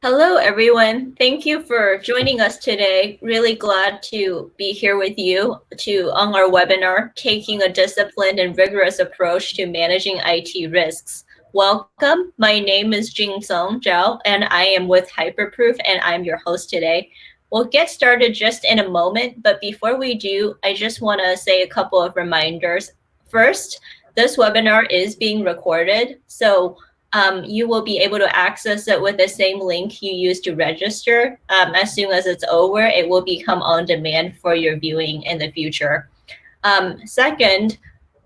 Hello, everyone. Thank you for joining us today. Really glad to be here with you on our webinar, Taking a Disciplined and Rigorous Approach to Managing IT Risks. Welcome. My name is Jing-Sung Zhao, and I am with Hyperproof, and I'm your host today. We'll get started just in a moment, but before we do, I just want to say a couple of reminders. First, this webinar is being recorded, so you will be able to access it with the same link you used to register. As soon as it's over, it will become on demand for your viewing in the future. Second,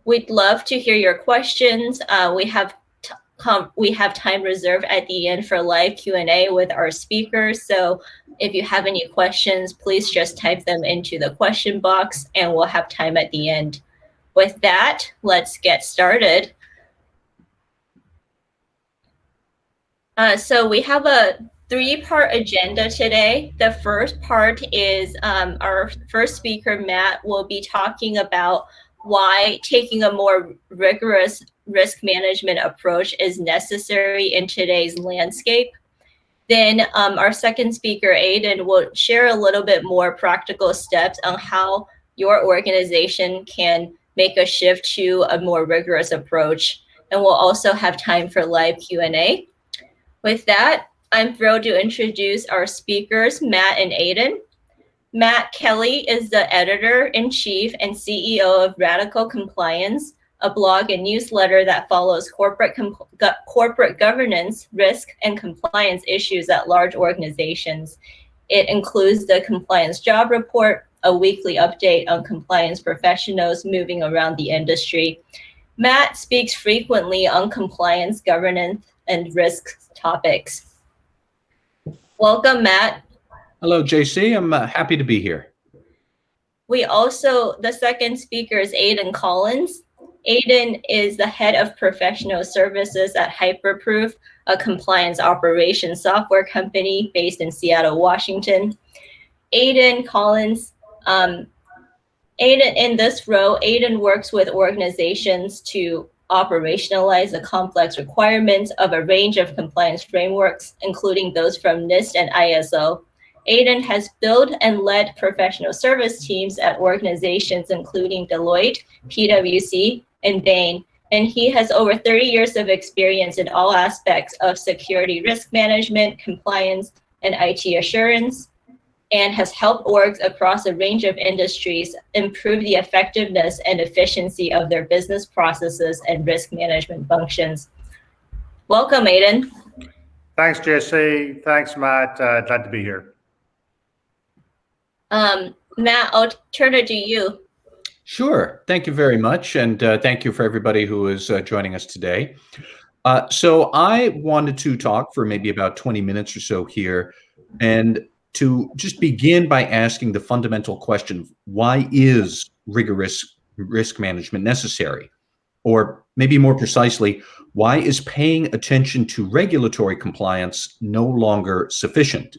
we'd love to hear your questions. We have time reserved at the end for live Q&A with our speakers. So if you have any questions, please just type them into the question box and we'll have time at the end. With that, let's get started. So we have a three-part agenda today. The first part is our first speaker, Matt, will be talking about why taking a more rigorous risk management approach is necessary in today's landscape. Then our second speaker, Aiden, will share a little bit more practical steps on how your organization can make a shift to a more rigorous approach. And we'll also have time for live Q&A. With that, I'm thrilled to introduce our speakers, Matt and Aiden. Matt Kelly is the editor-in-chief and CEO of Radical Compliance, a blog and newsletter that follows corporate governance, risk, and compliance issues at large organizations. It includes the Compliance Job Report, a weekly update on compliance professionals moving around the industry. Matt speaks frequently on compliance, governance, and risk topics. Welcome, Matt. Hello, JC. I'm happy to be here. The second speaker is Aiden Collins. Aiden is the head of professional services at Hyperproof, a compliance operations software company based in Seattle, Washington. Aiden Collins, in this role, Aiden works with organizations to operationalize the complex requirements of a range of compliance frameworks, including those from NIST and ISO. Aiden has built and led professional service teams at organizations including Deloitte, PwC, and Bain, and he has over 30 years of experience in all aspects of security risk management, compliance, and IT assurance, and has helped orgs across a range of industries improve the effectiveness and efficiency of their business processes and risk management functions. Welcome, Aiden. Thanks, Jesse. Thanks, Matt. Glad to be here. Matt, I'll turn it to you. Sure. Thank you very much. And thank you for everybody who is joining us today. So I wanted to talk for maybe about 20 minutes or so here and to just begin by asking the fundamental question, why is rigorous risk management necessary? Or maybe more precisely, why is paying attention to regulatory compliance no longer sufficient?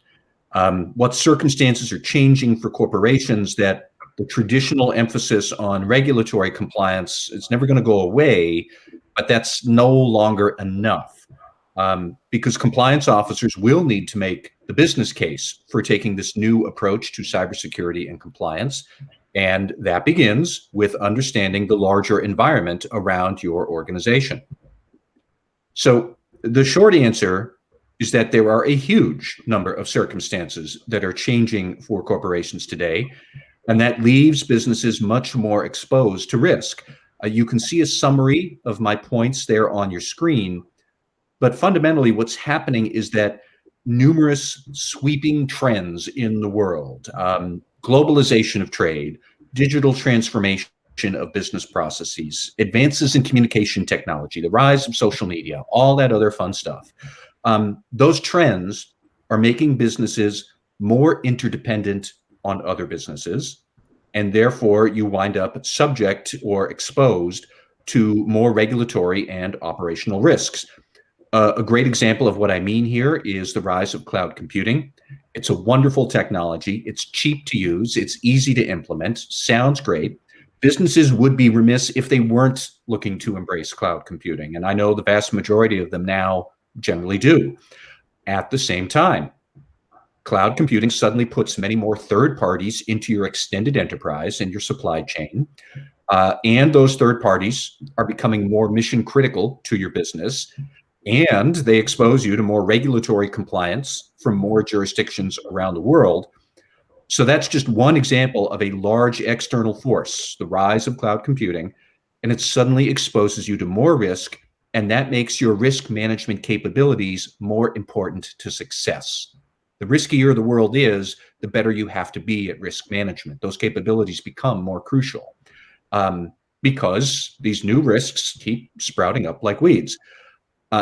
What circumstances are changing for corporations that the traditional emphasis on regulatory compliance is never going to go away, but that's no longer enough? Because compliance officers will need to make the business case for taking this new approach to cybersecurity and compliance. And that begins with understanding the larger environment around your organization. So the short answer is that there are a huge number of circumstances that are changing for corporations today, and that leaves businesses much more exposed to risk. You can see a summary of my points there on your screen. But fundamentally, what's happening is that numerous sweeping trends in the world, globalization of trade, digital transformation of business processes, advances in communication technology, the rise of social media, all that other fun stuff. Those trends are making businesses more interdependent on other businesses, and therefore you wind up subject or exposed to more regulatory and operational risks. A great example of what I mean here is the rise of cloud computing. It's a wonderful technology. It's cheap to use. It's easy to implement. Sounds great. Businesses would be remiss if they weren't looking to embrace cloud computing. And I know the vast majority of them now generally do. At the same time, cloud computing suddenly puts many more third parties into your extended enterprise and your supply chain. And those third parties are becoming more mission critical to your business. And they expose you to more regulatory compliance from more jurisdictions around the world. So that's just one example of a large external force, the rise of cloud computing, and it suddenly exposes you to more risk, and that makes your risk management capabilities more important to success. The riskier the world is, the better you have to be at risk management. Those capabilities become more crucial because these new risks keep sprouting up like weeds.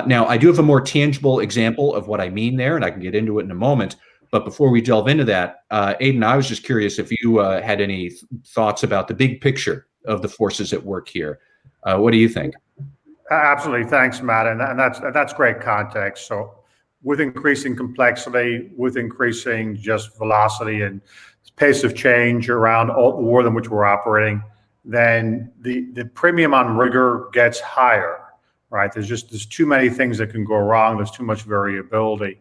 Now, I do have a more tangible example of what I mean there, and I can get into it in a moment. But before we delve into that, Aidan, I was just curious if you had any thoughts about the big picture of the forces at work here. What do you think? Absolutely. Thanks, Matt. And that's great context. So with increasing complexity, with increasing just velocity and pace of change around all the world in which we're operating, then the premium on rigor gets higher, right? There's too many things that can go wrong. There's too much variability.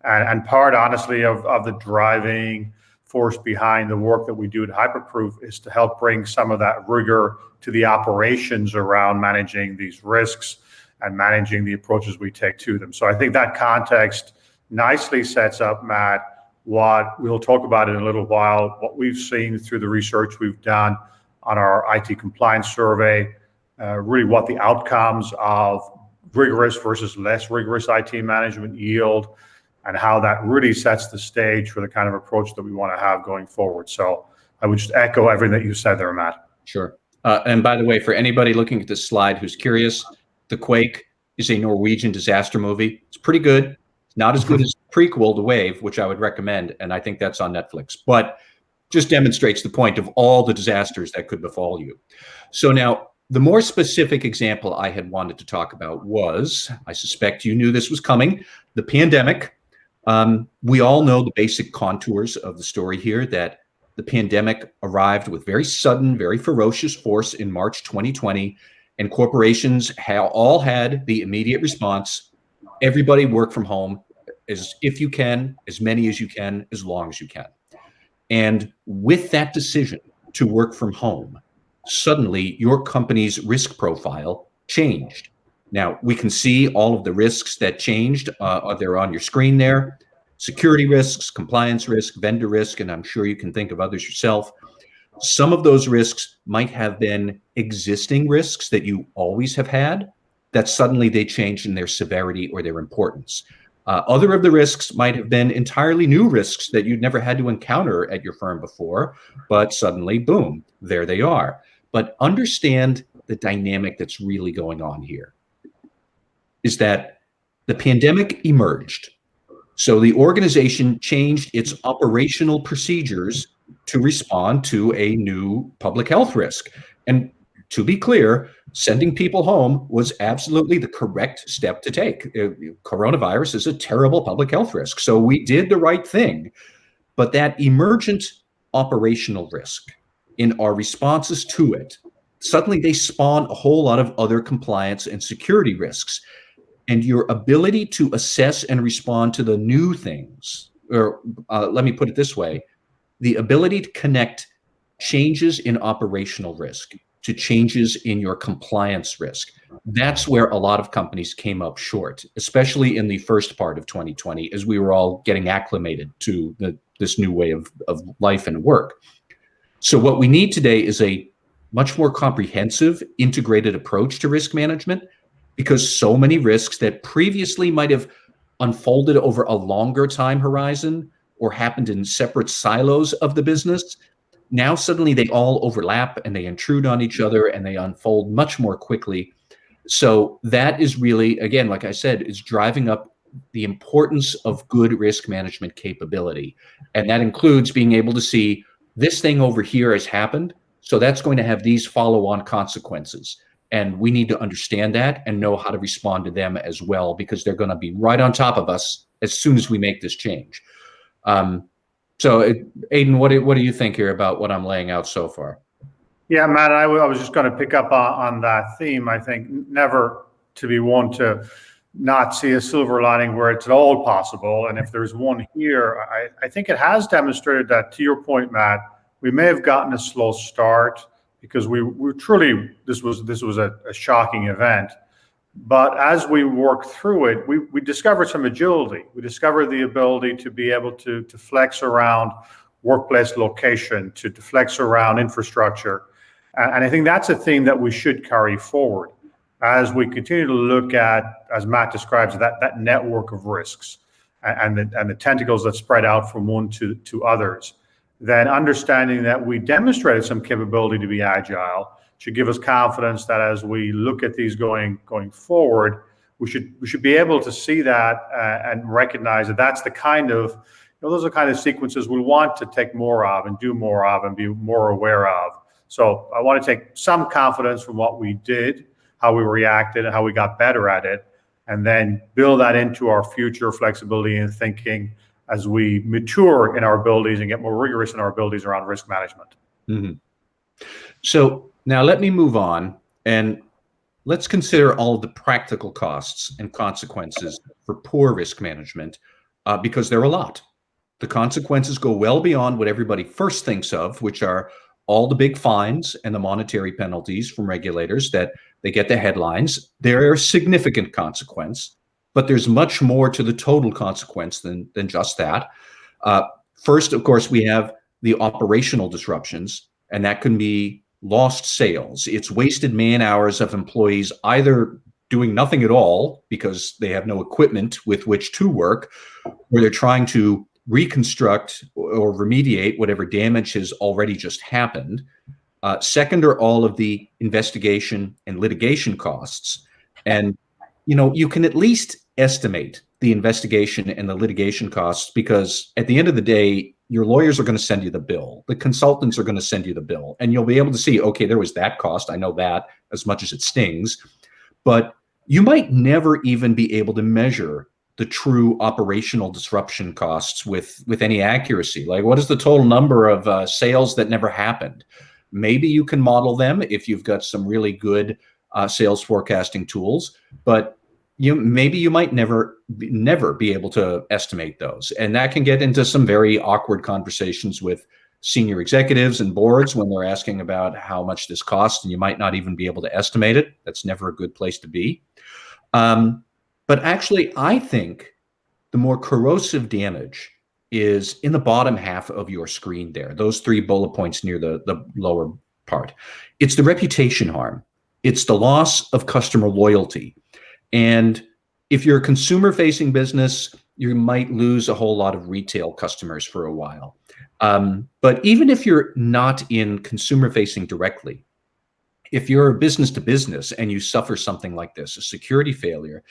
And part, honestly, of the driving force behind the work that we do at Hyperproof is to help bring some of that rigor to the operations around managing these risks and managing the approaches we take to them. So I think that context nicely sets up, Matt, what we'll talk about in a little while, what we've seen through the research we've done on our IT compliance survey, really what the outcomes of rigorous versus less rigorous IT management yield, and how that really sets the stage for the kind of approach that we want to have going forward. So I would just echo everything that you said there, Matt. Sure. And by the way, for anybody looking at this slide who's curious, The Quake is a Norwegian disaster movie. It's pretty good. Not as good as the prequel, The Wave, which I would recommend, and I think that's on Netflix. But just demonstrates the point of all the disasters that could befall you. So now, the more specific example I had wanted to talk about was, I suspect you knew this was coming, the pandemic. We all know the basic contours of the story here, that the pandemic arrived with very sudden, very ferocious force in March 2020, and corporations all had the immediate response: everybody work from home, if you can, as many as you can, as long as you can. And with that decision to work from home, suddenly your company's risk profile changed. Now, we can see all of the risks that changed. They're on your screen there. Security risks, compliance risk, vendor risk, and I'm sure you can think of others yourself. Some of those risks might have been existing risks that you always have had, that suddenly they changed in their severity or their importance. Other of the risks might have been entirely new risks that you'd never had to encounter at your firm before, but suddenly, boom, there they are. But understand the dynamic that's really going on here is that the pandemic emerged. So the organization changed its operational procedures to respond to a new public health risk. And to be clear, sending people home was absolutely the correct step to take. Coronavirus is a terrible public health risk. So we did the right thing. But that emergent operational risk in our responses to it, suddenly they spawn a whole lot of other compliance and security risks. And your ability to assess and respond to the new things, or let me put it this way, the ability to connect changes in operational risk to changes in your compliance risk. That's where a lot of companies came up short, especially in the first part of 2020, as we were all getting acclimated to this new way of life and work. So what we need today is a much more comprehensive, integrated approach to risk management, because so many risks that previously might have unfolded over a longer time horizon or happened in separate silos of the business, now suddenly they all overlap and they intrude on each other and they unfold much more quickly. So that is really, again, like I said, is driving up the importance of good risk management capability. And that includes being able to see this thing over here has happened, so that's going to have these follow-on consequences. And we need to understand that and know how to respond to them as well, because they're going to be right on top of us as soon as we make this change. So, Aidan, what do you think here about what I'm laying out so far? Yeah, Matt, I was just going to pick up on that theme. I think never to be one to not see a silver lining where it's at all possible. And if there's one here, I think it has demonstrated that, to your point, Matt, we may have gotten a slow start because we truly, this was a shocking event. But as we worked through it, we discovered some agility. We discovered the ability to be able to flex around workplace location, to flex around infrastructure. And I think that's a theme that we should carry forward as we continue to look at, as Matt describes, that network of risks and the tentacles that spread out from one to others. Then understanding that we demonstrated some capability to be agile should give us confidence that as we look at these going forward, we should be able to see that and recognize that that's the kind of, those are the kind of sequences we want to take more of and do more of and be more aware of. So I want to take some confidence from what we did, how we reacted, and how we got better at it, and then build that into our future flexibility and thinking as we mature in our abilities and get more rigorous in our abilities around risk management. Mm-hmm. So now let me move on and let's consider all of the practical costs and consequences for poor risk management, because there are a lot. The consequences go well beyond what everybody first thinks of, which are all the big fines and the monetary penalties from regulators that they get the headlines. There are significant consequence, but there's much more to the total consequence than just that. First, of course, we have the operational disruptions, and that can be lost sales. It's wasted man hours of employees either doing nothing at all because they have no equipment with which to work, or they're trying to reconstruct or remediate whatever damage has already just happened. Second are all of the investigation and litigation costs. And, you can at least estimate the investigation and the litigation costs because at the end of the day, your lawyers are going to send you the bill. The consultants are going to send you the bill. And you'll be able to see, okay, there was that cost. I know that, as much as it stings. But you might never even be able to measure the true operational disruption costs with any accuracy. Like, what is the total number of sales that never happened? Maybe you can model them if you've got some really good sales forecasting tools, but maybe you might never be able to estimate those. And that can get into some very awkward conversations with senior executives and boards when they're asking about how much this costs, and you might not even be able to estimate it. That's never a good place to be. But actually, I think the more corrosive damage is in the bottom half of your screen there, those 3 bullet points near the lower part. It's the reputation harm. It's the loss of customer loyalty. And if you're a consumer-facing business, you might lose a whole lot of retail customers for a while. But even if you're not in consumer-facing directly, if you're a business-to-business and you suffer something like this, a security failure,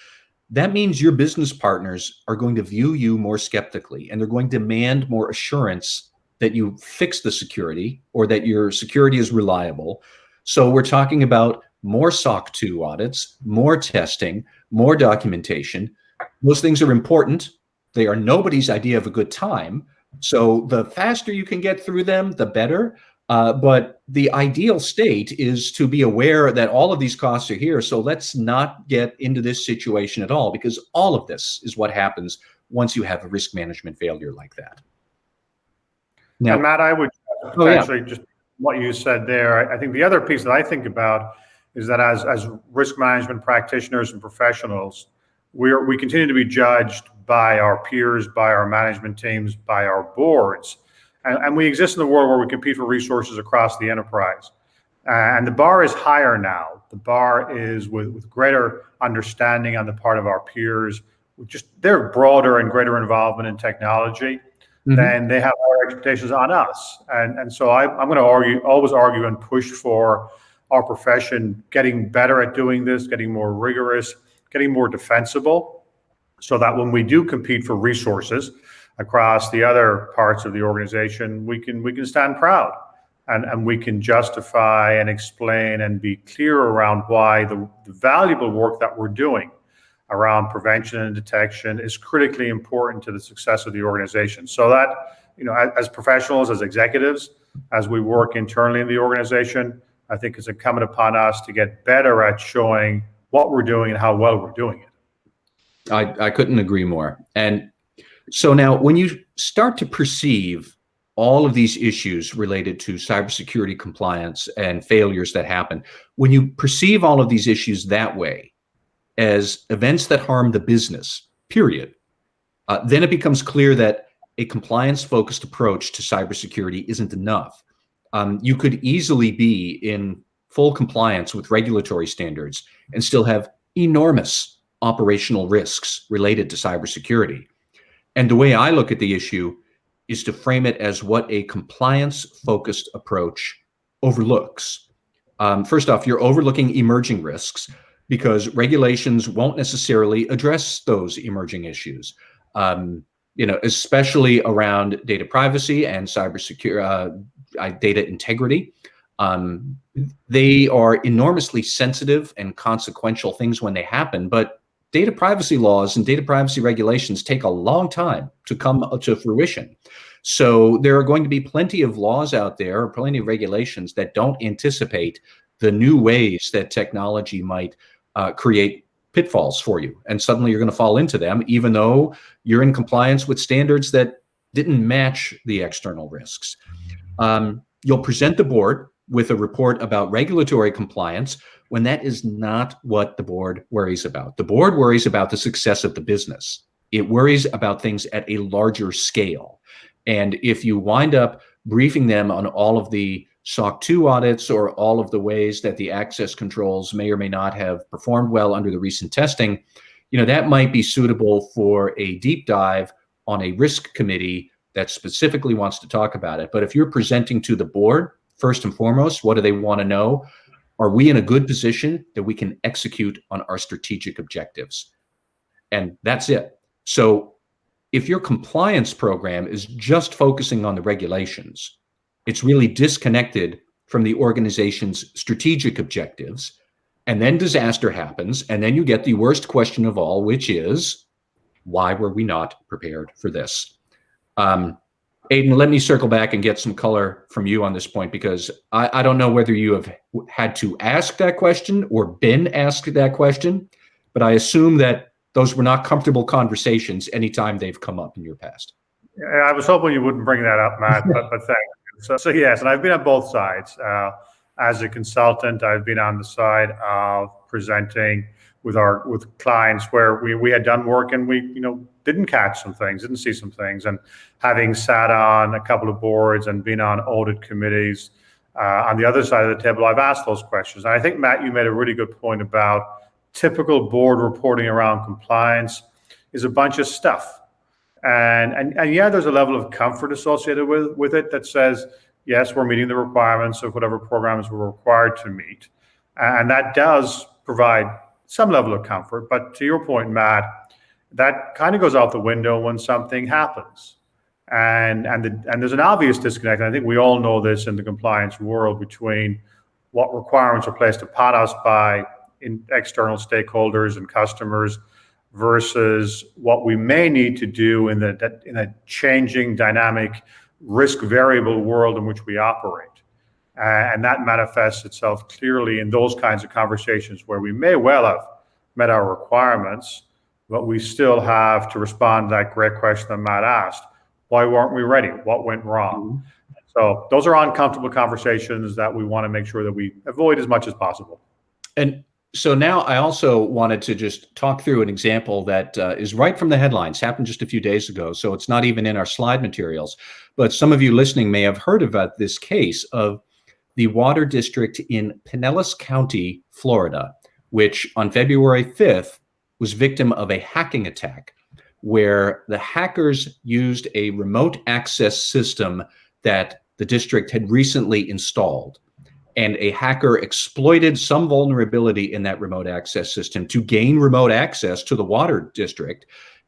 that means your business partners are going to view you more skeptically, and they're going to demand more assurance that you fix the security or that your security is reliable. So we're talking about more SOC 2 audits, more testing, more documentation. Those things are important. They are nobody's idea of a good time. So the faster you can get through them, the better. But the ideal state is to be aware that all of these costs are here. So let's not get into this situation at all, because all of this is what happens once you have a risk management failure like that. Now, and Matt, I would potentially just what you said there. I think the other piece that I think about is that as risk management practitioners and professionals, we continue to be judged by our peers, by our management teams, by our boards. And we exist in a world where we compete for resources across the enterprise. And the bar is higher now. The bar is with greater understanding on the part of our peers, just their broader and greater involvement in technology, than they have our expectations on us. And so I'm going to always argue and push for our profession getting better at doing this, getting more rigorous, getting more defensible, so that when we do compete for resources across the other parts of the organization, we can stand proud and we can justify and explain and be clear around why the valuable work that we're doing around prevention and detection is critically important to the success of the organization. So that, as professionals, as executives, as we work internally in the organization, I think it's incumbent upon us to get better at showing what we're doing and how well we're doing it. I couldn't agree more. And so now when you start to perceive all of these issues related to cybersecurity compliance and failures that happen, when you perceive all of these issues that way as events that harm the business, period, then it becomes clear that a compliance-focused approach to cybersecurity isn't enough. You could easily be in full compliance with regulatory standards and still have enormous operational risks related to cybersecurity. And the way I look at the issue is to frame it as what a compliance-focused approach overlooks. First off, you're overlooking emerging risks because regulations won't necessarily address those emerging issues. Especially around data privacy and cybersecurity, data integrity. They are enormously sensitive and consequential things when they happen, but data privacy laws and data privacy regulations take a long time to come to fruition. So there are going to be plenty of laws out there, plenty of regulations that don't anticipate the new ways that technology might create pitfalls for you. And suddenly you're going to fall into them, even though you're in compliance with standards that didn't match the external risks. You'll present the board with a report about regulatory compliance when that is not what the board worries about. The board worries about the success of the business. It worries about things at a larger scale. And if you wind up briefing them on all of the SOC 2 audits or all of the ways that the access controls may or may not have performed well under the recent testing, that might be suitable for a deep dive on a risk committee that specifically wants to talk about it. But if you're presenting to the board, first and foremost, what do they want to know? Are we in a good position that we can execute on our strategic objectives? And that's it. So if your compliance program is just focusing on the regulations, it's really disconnected from the organization's strategic objectives. And then disaster happens. And then you get the worst question of all, which is, why were we not prepared for this? Aidan, let me circle back and get some color from you on this point, because I don't know whether you have had to ask that question or been asked that question, but I assume that those were not comfortable conversations anytime they've come up in your past. I was hoping you wouldn't bring that up, Matt, but thank you. So yes, and I've been on both sides. As a consultant, I've been on the side of presenting with clients where we had done work and we didn't catch some things, didn't see some things, and having sat on a couple of boards and been on audit committees on the other side of the table, I've asked those questions. And I think, Matt, you made a really good point about typical board reporting around compliance is a bunch of stuff. And yeah, there's a level of comfort associated with it that says, yes, we're meeting the requirements of whatever programs we're required to meet. And that does provide some level of comfort. But to your point, Matt, that kind of goes out the window when something happens. And there's an obvious disconnect. And I think we all know this in the compliance world between what requirements are placed upon us by external stakeholders and customers versus what we may need to do in a changing, dynamic, risk variable world in which we operate. And that manifests itself clearly in those kinds of conversations where we may well have met our requirements, but we still have to respond to that great question that Matt asked. Why weren't we ready? What went wrong? So those are uncomfortable conversations that we want to make sure that we avoid as much as possible. And so now I also wanted to just talk through an example that is right from the headlines, happened just a few days ago. So it's not even in our slide materials, but some of you listening may have heard about this case of the water district in Pinellas County, Florida, which on February 5th was victim of a hacking attack where the hackers used a remote access system that the district had recently installed. And a hacker exploited some vulnerability in that remote access system to gain remote access to the water district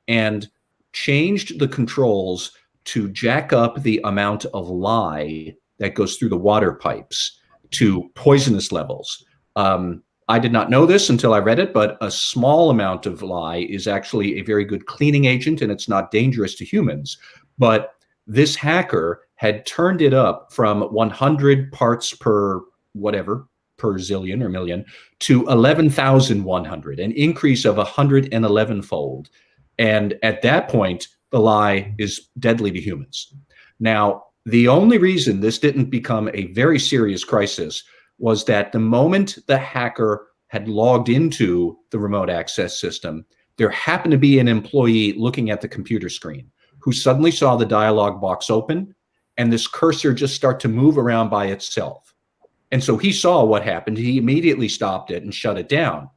and changed the controls to jack up the amount of lye that goes through the water pipes to poisonous levels. I did not know this until I read it, but a small amount of lye is actually a very good cleaning agent and it's not dangerous to humans. But this hacker had turned it up from 100 parts per whatever per zillion or million to 11,100, an increase of 111-fold. And at that point, the lie is deadly to humans. Now, the only reason this didn't become a very serious crisis was that the moment the hacker had logged into the remote access system, there happened to be an employee looking at the computer screen who suddenly saw the dialog box open and this cursor just start to move around by itself. And so he saw what happened. He immediately stopped it and shut it down.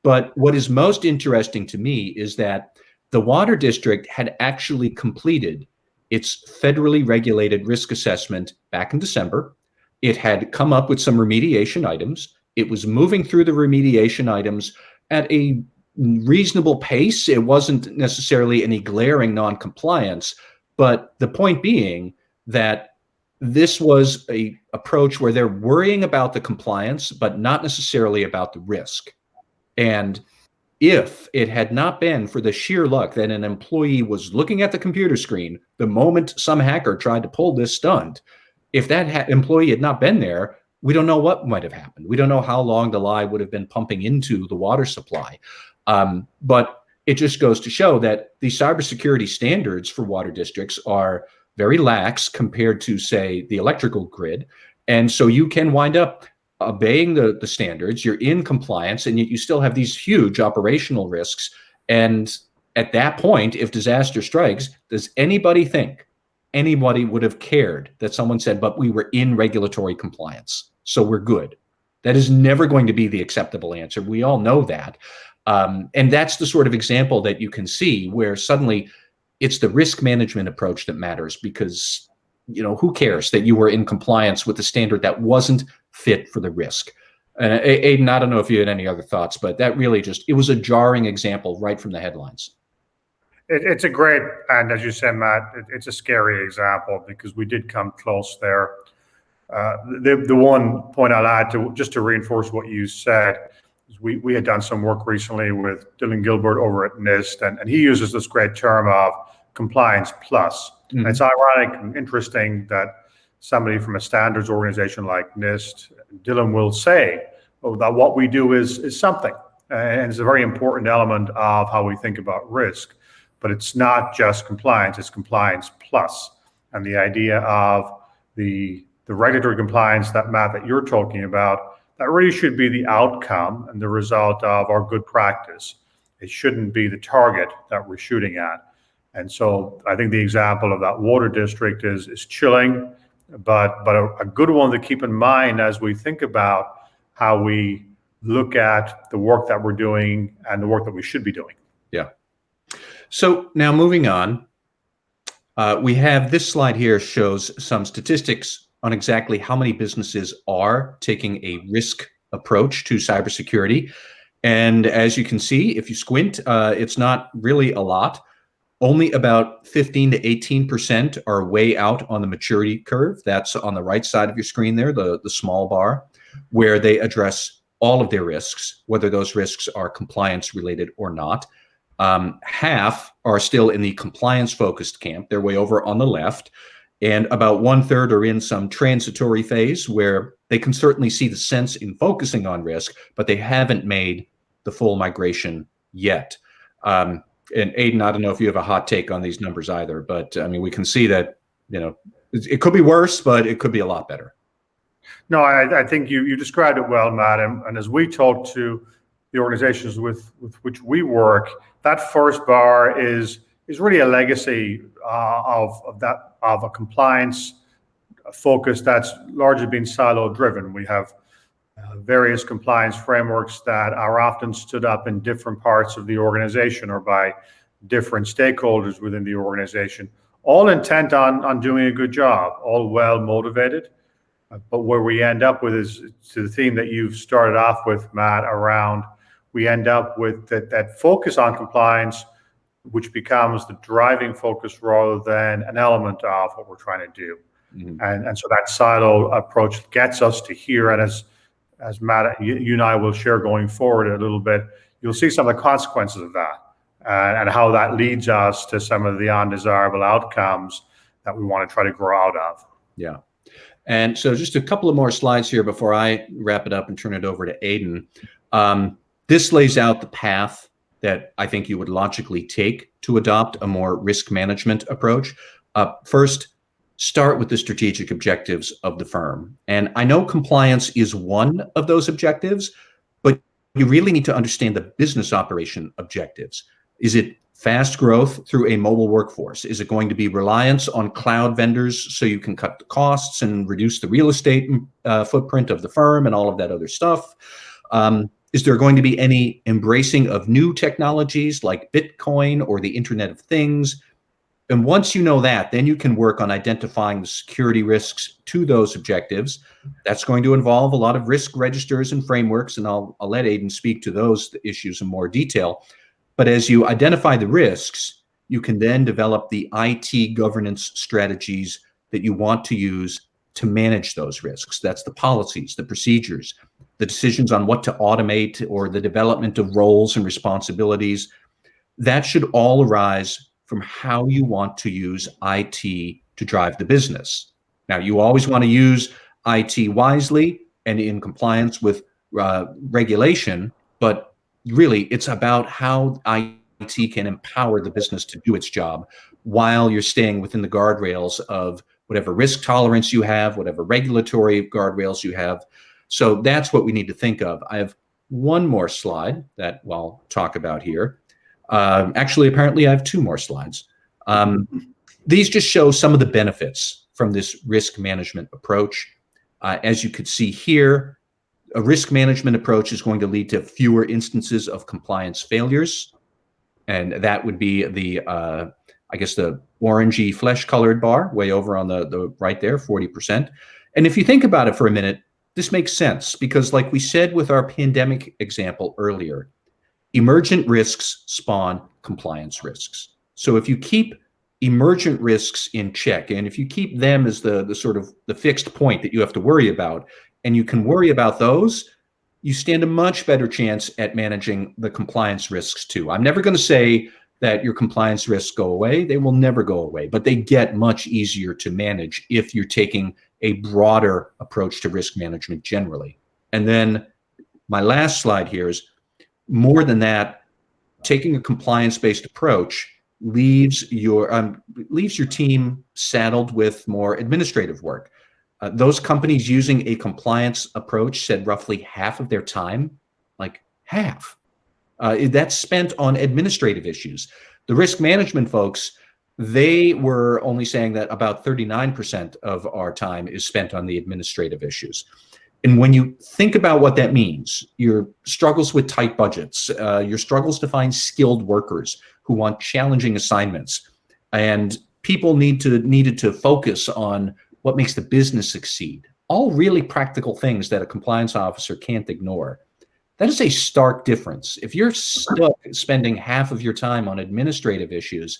But what is most interesting to me is that the Water District had actually completed its federally regulated risk assessment back in December. It had come up with some remediation items. It was moving through the remediation items at a reasonable pace. It wasn't necessarily any glaring non-compliance, but the point being that this was an approach where they're worrying about the compliance, but not necessarily about the risk. And if it had not been for the sheer luck that an employee was looking at the computer screen the moment some hacker tried to pull this stunt, if that employee had not been there, we don't know what might have happened. We don't know how long the lie would have been pumping into the water supply. But it just goes to show that the cybersecurity standards for water districts are very lax compared to, say, the electrical grid. And so you can wind up obeying the standards, you're in compliance, and yet you still have these huge operational risks. And at that point, if disaster strikes, does anybody think anybody would have cared that someone said, but we were in regulatory compliance, so we're good? That is never going to be the acceptable answer. We all know that. And that's the sort of example that you can see where suddenly it's the risk management approach that matters, because who cares that you were in compliance with a standard that wasn't fit for the risk? And Aidan, I don't know if you had any other thoughts, but that really it was a jarring example right from the headlines. It's a great, and as you said, Matt, it's a scary example because we did come close there. The one point I'll add just to reinforce what you said is we had done some work recently with Dylan Gilbert over at NIST, and he uses this great term of compliance plus. Mm-hmm. And it's ironic and interesting that somebody from a standards organization like NIST, Dylan, will say that what we do is something. And it's a very important element of how we think about risk. But it's not just compliance, it's compliance plus. And the idea of the regulatory compliance that you're talking about, that really should be the outcome and the result of our good practice. It shouldn't be the target that we're shooting at. And so I think the example of that water district is chilling, but a good one to keep in mind as we think about how we look at the work that we're doing and the work that we should be doing. Yeah. So now moving on, we have this slide here shows some statistics on exactly how many businesses are taking a risk approach to cybersecurity. And as you can see, if you squint, it's not really a lot. Only about 15 to 18% are way out on the maturity curve. That's on the right side of your screen there, the small bar, where they address all of their risks, whether those risks are compliance related or not. Half are still in the compliance-focused camp. They're way over on the left. And about 1/3 are in some transitory phase where they can certainly see the sense in focusing on risk, but they haven't made the full migration yet. And Aidan, I don't know if you have a hot take on these numbers either, but I mean, we can see that, it could be worse, but it could be a lot better. No, I think you described it well, Matt. And as we talk to the organizations with which we work, that first bar is really a legacy of a compliance focus that's largely been silo driven. We have various compliance frameworks that are often stood up in different parts of the organization or by different stakeholders within the organization, all intent on doing a good job, all well motivated. But where we end up with is to the theme that you've started off with, Matt, around we end up with that focus on compliance, which becomes the driving focus rather than an element of what we're trying to do. Mm-hmm. And so that silo approach gets us to here. And as Matt, you and I will share going forward a little bit, you'll see some of the consequences of that and how that leads us to some of the undesirable outcomes that we want to try to grow out of. Yeah. And so just a couple of more slides here before I wrap it up and turn it over to Aidan. This lays out the path that I think you would logically take to adopt a more risk management approach. First, start with the strategic objectives of the firm. And I know compliance is one of those objectives, but you really need to understand the business operation objectives. Is it fast growth through a mobile workforce? Is it going to be reliance on cloud vendors so you can cut the costs and reduce the real estate footprint of the firm and all of that other stuff? Is there going to be any embracing of new technologies like Bitcoin or the Internet of Things? And once you know that, then you can work on identifying the security risks to those objectives. That's going to involve a lot of risk registers and frameworks, and I'll let Aidan speak to those issues in more detail. But as you identify the risks, you can then develop the IT governance strategies that you want to use to manage those risks. That's the policies, the procedures, the decisions on what to automate, or the development of roles and responsibilities. That should all arise from how you want to use IT to drive the business. Now, you always want to use IT wisely and in compliance with regulation, but really, it's about how IT can empower the business to do its job while you're staying within the guardrails of whatever risk tolerance you have, whatever regulatory guardrails you have. So that's what we need to think of. I have one more slide that I'll talk about here. Actually, apparently I have two more slides. These just show some of the benefits from this risk management approach. As you could see here, a risk management approach is going to lead to fewer instances of compliance failures. And that would be the, I guess, the orangey flesh-colored bar way over on the right there, 40%. And if you think about it for a minute, this makes sense because like we said with our pandemic example earlier, emergent risks spawn compliance risks. So if you keep emergent risks in check, and if you keep them as the sort of the fixed point that you have to worry about, and you can worry about those, you stand a much better chance at managing the compliance risks too. I'm never going to say that your compliance risks go away. They will never go away, but they get much easier to manage if you're taking a broader approach to risk management generally. And then my last slide here is more than that, taking a compliance-based approach leaves your team saddled with more administrative work. Those companies using a compliance approach said roughly half of their time, like half, that's spent on administrative issues. The risk management folks, they were only saying that about 39% of our time is spent on the administrative issues. And when you think about what that means, your struggles with tight budgets, your struggles to find skilled workers who want challenging assignments, and people needed to focus on what makes the business succeed, all really practical things that a compliance officer can't ignore. That is a stark difference. If you're stuck spending half of your time on administrative issues,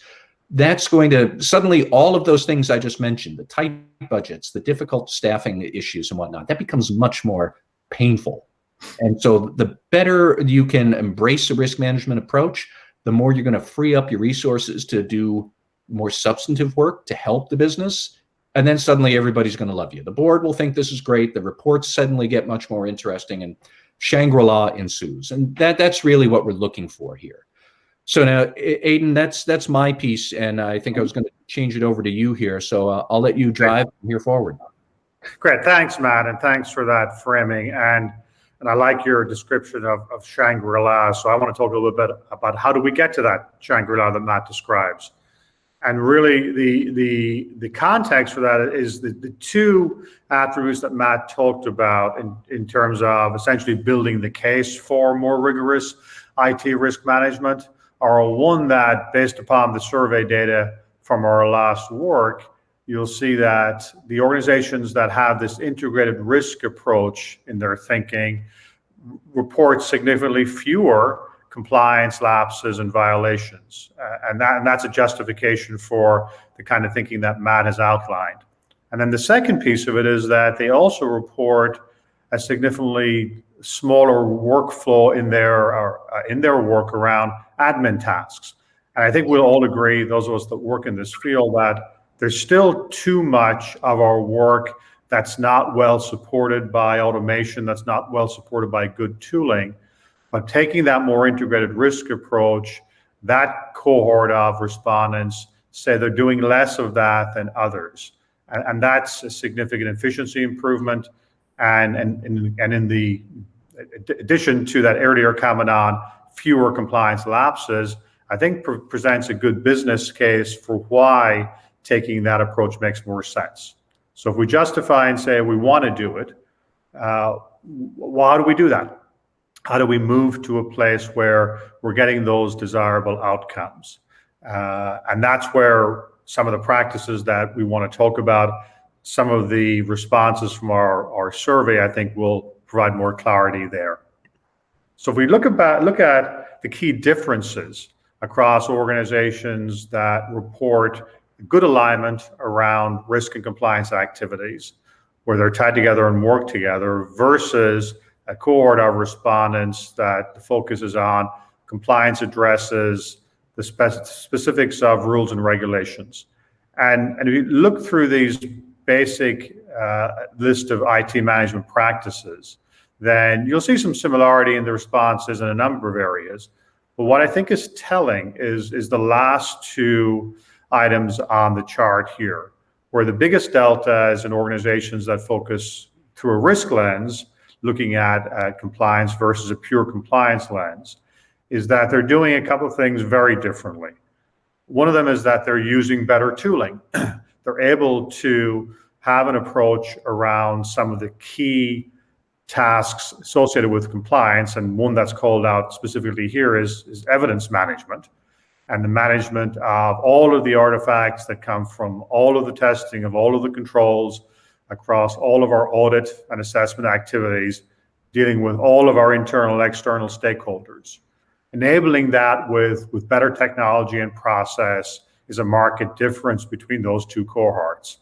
that's going to suddenly all of those things I just mentioned, the tight budgets, the difficult staffing issues and whatnot, that becomes much more painful. And so the better you can embrace a risk management approach, the more you're going to free up your resources to do more substantive work to help the business. And then suddenly everybody's going to love you. The board will think this is great. The reports suddenly get much more interesting and Shangri-La ensues. And that's really what we're looking for here. So now, Aidan, that's my piece, and I think I was going to change it over to you here. So I'll let you drive from here forward. Great, thanks, Matt, and thanks for that framing. And I like your description of Shangri-La. So I want to talk a little bit about how do we get to that Shangri-La that Matt describes. And really, the context for that is the two attributes that Matt talked about in terms of essentially building the case for more rigorous IT risk management. Are one that, based upon the survey data from our last work, you'll see that the organizations that have this integrated risk approach in their thinking report significantly fewer compliance lapses and violations. And that's a justification for the kind of thinking that Matt has outlined. And then the second piece of it is that they also report a significantly smaller workflow in their work around admin tasks. And I think we'll all agree, those of us that work in this field, that there's still too much of our work that's not well supported by automation, that's not well supported by good tooling. But taking that more integrated risk approach, that cohort of respondents say they're doing less of that than others. And that's a significant efficiency improvement. And in the addition to that earlier comment on fewer compliance lapses, I think presents a good business case for why taking that approach makes more sense. So if we justify and say we want to do it, why do we do that? How do we move to a place where we're getting those desirable outcomes? And that's where some of the practices that we want to talk about, some of the responses from our survey, I think will provide more clarity there. So if we look at the key differences across organizations that report good alignment around risk and compliance activities, where they're tied together and work together, versus a cohort of respondents that the focus is on compliance addresses, the specifics of rules and regulations. And if you look through these basic list of IT management practices, then you'll see some similarity in the responses in a number of areas. But what I think is telling is the last two items on the chart here, where the biggest delta is in organizations that focus through a risk lens, looking at compliance versus a pure compliance lens, is that they're doing a couple of things very differently. One of them is that they're using better tooling. They're able to have an approach around some of the key tasks associated with compliance, and one that's called out specifically here is evidence management, and the management of all of the artifacts that come from all of the testing of all of the controls across all of our audit and assessment activities, dealing with all of our internal and external stakeholders. Enabling that with better technology and process is a marked difference between those two cohorts.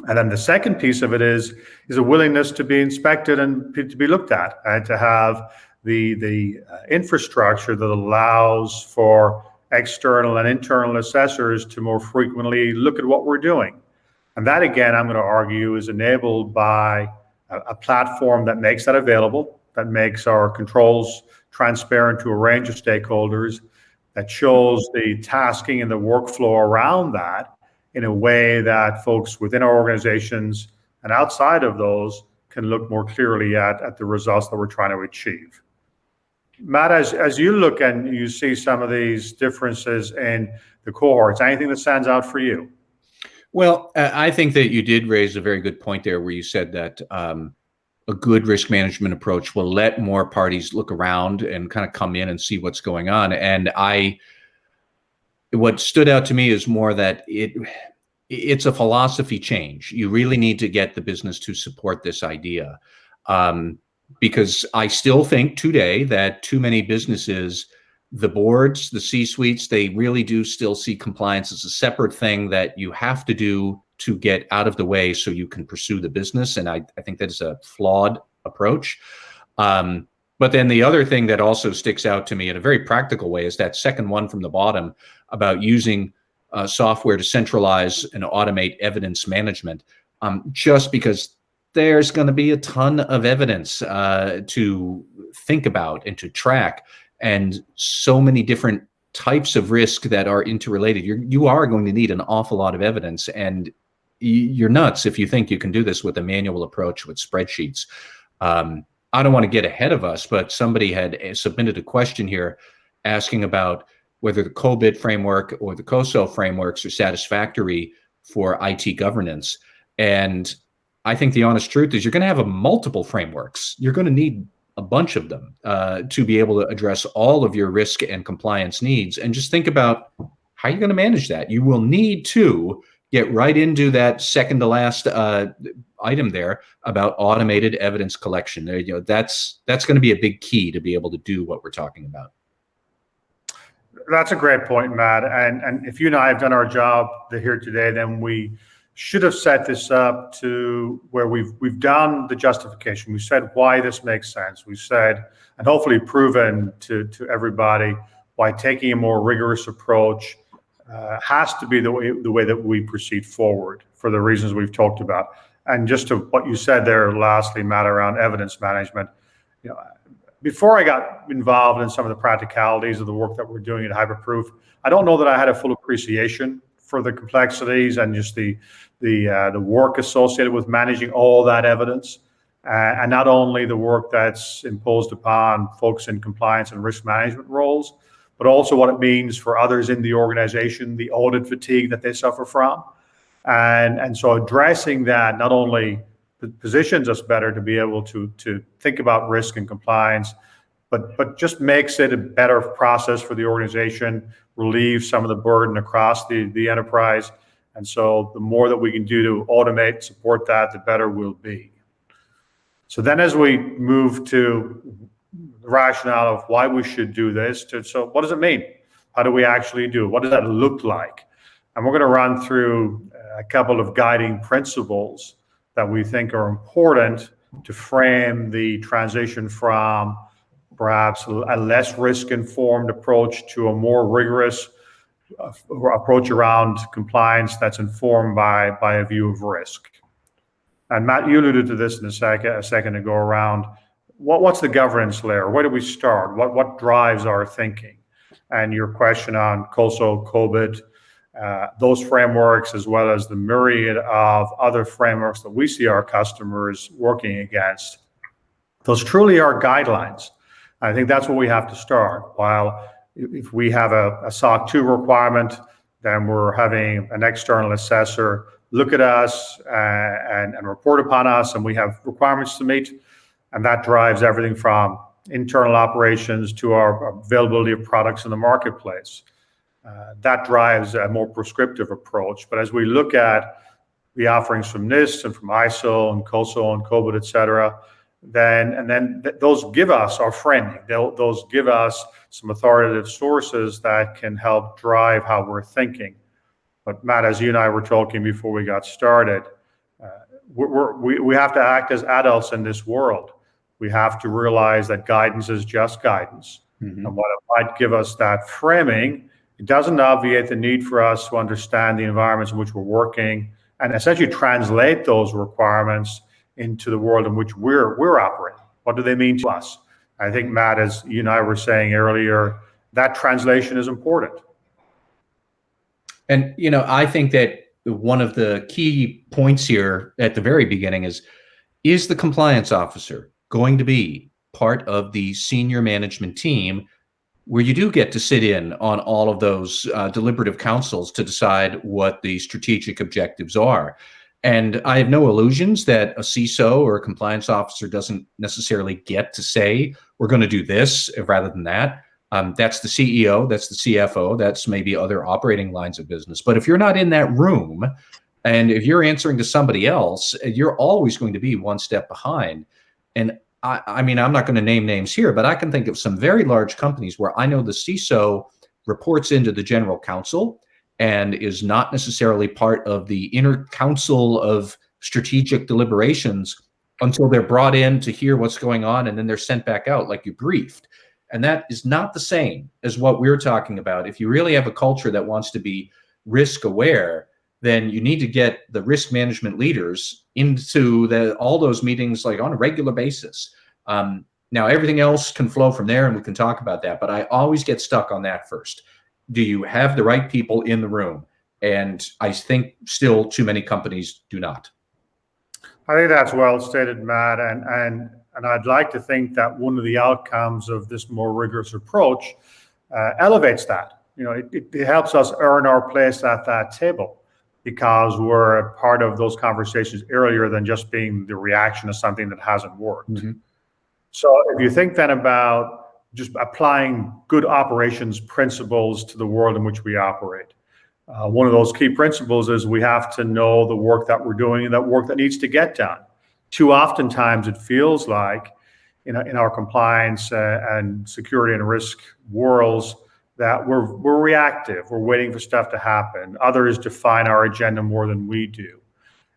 And then the second piece of it is a willingness to be inspected and to be looked at, and to have the infrastructure that allows for external and internal assessors to more frequently look at what we're doing. And that, again, I'm going to argue, is enabled by a platform that makes that available, that makes our controls transparent to a range of stakeholders, that shows the tasking and the workflow around that in a way that folks within our organizations and outside of those can look more clearly at the results that we're trying to achieve. Matt, as you look and you see some of these differences in the cohorts, anything that stands out for you? Well, I think that you did raise a very good point there, where you said that a good risk management approach will let more parties look around and kind of come in and see what's going on. And what stood out to me is more that it's a philosophy change. You really need to get the business to support this idea. Because I still think today that too many businesses, the boards, the C-suites, they really do still see compliance as a separate thing that you have to do to get out of the way so you can pursue the business. And I think that is a flawed approach. But then the other thing that also sticks out to me in a very practical way is that second one from the bottom about using software to centralize and automate evidence management, just because there's going to be a ton of evidence to think about and to track, and so many different types of risk that are interrelated. You are going to need an awful lot of evidence, and you're nuts if you think you can do this with a manual approach with spreadsheets. I don't want to get ahead of us, but somebody had submitted a question here asking about whether the COBIT framework or the COSO frameworks are satisfactory for IT governance. And I think the honest truth is you're going to have multiple frameworks. You're going to need a bunch of them to be able to address all of your risk and compliance needs. And just think about how you're going to manage that. You will need to get right into that second to last item there about automated evidence collection. That's going to be a big key to be able to do what we're talking about. That's a great point, Matt. And if you and I have done our job here today, then we should have set this up to where we've done the justification. We said why this makes sense. We said, and hopefully proven to everybody, why taking a more rigorous approach has to be the way that we proceed forward for the reasons we've talked about. And just to what you said there, lastly, Matt, around evidence management, before I got involved in some of the practicalities of the work that we're doing at Hyperproof, I don't know that I had a full appreciation for the complexities and just the work associated with managing all that evidence, and not only the work that's imposed upon folks in compliance and risk management roles, but also what it means for others in the organization, the audit fatigue that they suffer from. And so addressing that not only positions us better to be able to think about risk and compliance, but just makes it a better process for the organization, relieves some of the burden across the enterprise. And so the more that we can do to automate, support that, the better we'll be. So then as we move to the rationale of why we should do this, so what does it mean? How do we actually do it? What does that look like? And we're going to run through a couple of guiding principles that we think are important to frame the transition from perhaps a less risk-informed approach to a more rigorous approach around compliance that's informed by a view of risk. And Matt, you alluded to this in a second ago around what's the governance layer? Where do we start? What drives our thinking? And your question on COSO, COBIT, those frameworks, as well as the myriad of other frameworks that we see our customers working against, those truly are guidelines. I think that's where we have to start. While if we have a SOC 2 requirement, then we're having an external assessor look at us and report upon us, and we have requirements to meet, and that drives everything from internal operations to our availability of products in the marketplace. That drives a more prescriptive approach. But as we look at the offerings from NIST and from ISO and COSO and COBIT, et cetera, then those give us our framing. Those give us some authoritative sources that can help drive how we're thinking. But Matt, as you and I were talking before we got started, we have to act as adults in this world. We have to realize that guidance is just guidance. Mm-hmm. And while it might give us that framing, it doesn't obviate the need for us to understand the environments in which we're working and essentially translate those requirements into the world in which we're operating. What do they mean to us? I think, Matt, as you and I were saying earlier, that translation is important. And, I think that one of the key points here at the very beginning is the compliance officer going to be part of the senior management team where you do get to sit in on all of those deliberative councils to decide what the strategic objectives are? And I have no illusions that a CISO or a compliance officer doesn't necessarily get to say, we're going to do this rather than that. That's the CEO, that's the CFO, that's maybe other operating lines of business. But if you're not in that room and if you're answering to somebody else, you're always going to be one step behind. And I mean, I'm not going to name names here, but I can think of some very large companies where I know the CISO reports into the general counsel and is not necessarily part of the inner council of strategic deliberations until they're brought in to hear what's going on, and then they're sent back out like you briefed. And that is not the same as what we're talking about. If you really have a culture that wants to be risk aware, then you need to get the risk management leaders into all those meetings like on a regular basis. Now, everything else can flow from there and we can talk about that, but I always get stuck on that first. Do you have the right people in the room? And I think still too many companies do not. I think that's well stated, Matt. And I'd like to think that one of the outcomes of this more rigorous approach elevates that. It helps us earn our place at that table because we're a part of those conversations earlier than just being the reaction to something that hasn't worked. Mm-hmm. So if you think then about just applying good operations principles to the world in which we operate, one of those key principles is we have to know the work that we're doing and that work that needs to get done. Too oftentimes it feels like in our compliance and security and risk worlds that we're reactive. We're waiting for stuff to happen. Others define our agenda more than we do.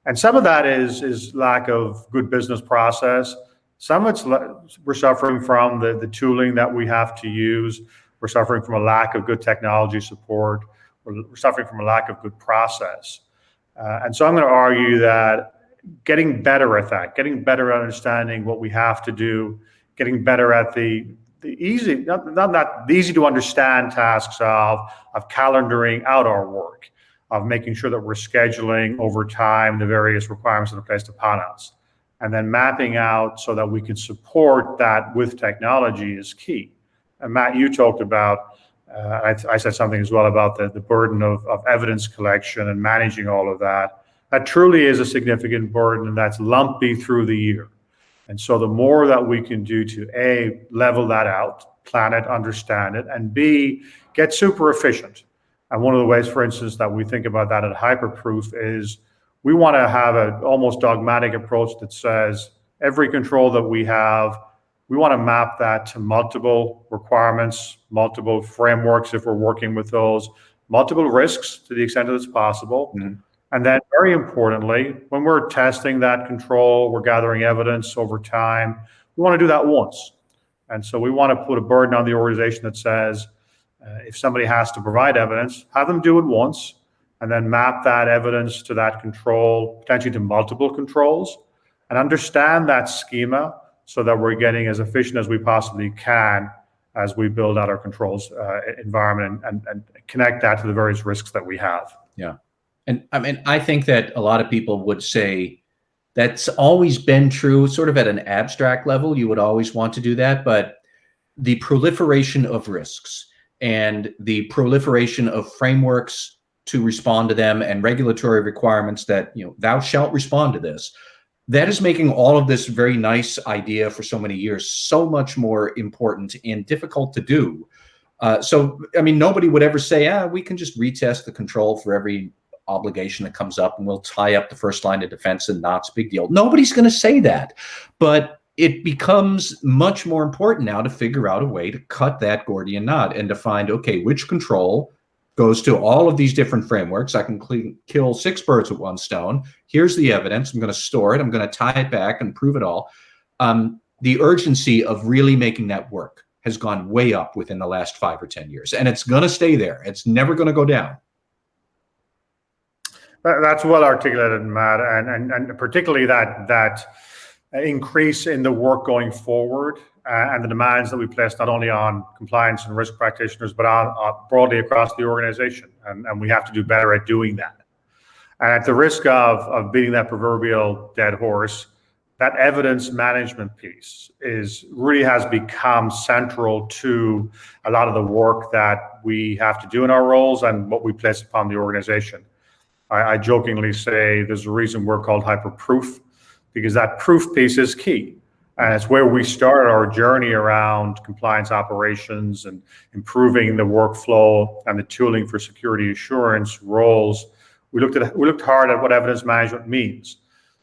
And some of that is lack of good business process. Some of it's we're suffering from the tooling that we have to use. We're suffering from a lack of good technology support. We're suffering from a lack of good process. And so I'm going to argue that getting better at that, getting better at understanding what we have to do, getting better at the easy, not the easy to understand tasks of calendaring out our work, of making sure that we're scheduling over time the various requirements that are placed upon us. And then mapping out so that we can support that with technology is key. And Matt, you talked about, I said something as well about the burden of evidence collection and managing all of that. That truly is a significant burden, and that's lumpy through the year. And so the more that we can do to A, level that out, plan it, understand it, and B, get super efficient. And one of the ways, for instance, that we think about that at Hyperproof is we want to have an almost dogmatic approach that says every control that we have, we want to map that to multiple requirements, multiple frameworks if we're working with those, multiple risks to the extent that it's possible. Mm-hmm. And then very importantly, when we're testing that control, we're gathering evidence over time, we want to do that once. And so we want to put a burden on the organization that says, if somebody has to provide evidence, have them do it once, and then map that evidence to that control, potentially to multiple controls, and understand that schema so that we're getting as efficient as we possibly can as we build out our controls environment and connect that to the various risks that we have. Yeah. And I mean, I think that a lot of people would say that's always been true, sort of at an abstract level. You would always want to do that. But the proliferation of risks and the proliferation of frameworks to respond to them and regulatory requirements that, thou shalt respond to this, that is making all of this very nice idea for so many years so much more important and difficult to do. So, I mean, nobody would ever say, we can just retest the control for every obligation that comes up and we'll tie up the first line of defense and not a big deal. Nobody's going to say that. But it becomes much more important now to figure out a way to cut that Gordian knot and to find, okay, which control goes to all of these different frameworks. I can kill 6 birds with 1 stone. Here's the evidence. I'm going to store it. I'm going to tie it back and prove it all. The urgency of really making that work has gone way up within the last 5 or 10 years, and it's going to stay there. It's never going to go down. That's well articulated, Matt, and particularly that increase in the work going forward and the demands that we place not only on compliance and risk practitioners, but on broadly across the organization. And we have to do better at doing that. And at the risk of beating that proverbial dead horse, that evidence management piece really has become central to a lot of the work that we have to do in our roles and what we place upon the organization. I jokingly say there's a reason we're called Hyperproof, because that proof piece is key. And it's where we started our journey around compliance operations and improving the workflow and the tooling for security assurance roles. We looked hard at what evidence management means.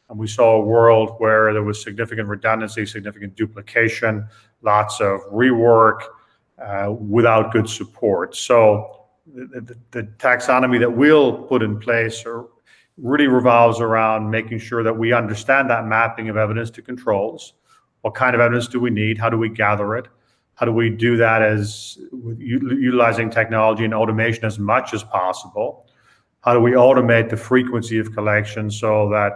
And we saw a world where there was significant redundancy, significant duplication, lots of rework without good support. So the taxonomy that we'll put in place really revolves around making sure that we understand that mapping of evidence to controls. What kind of evidence do we need? How do we gather it? How do we do that as utilizing technology and automation as much as possible? How do we automate the frequency of collection so that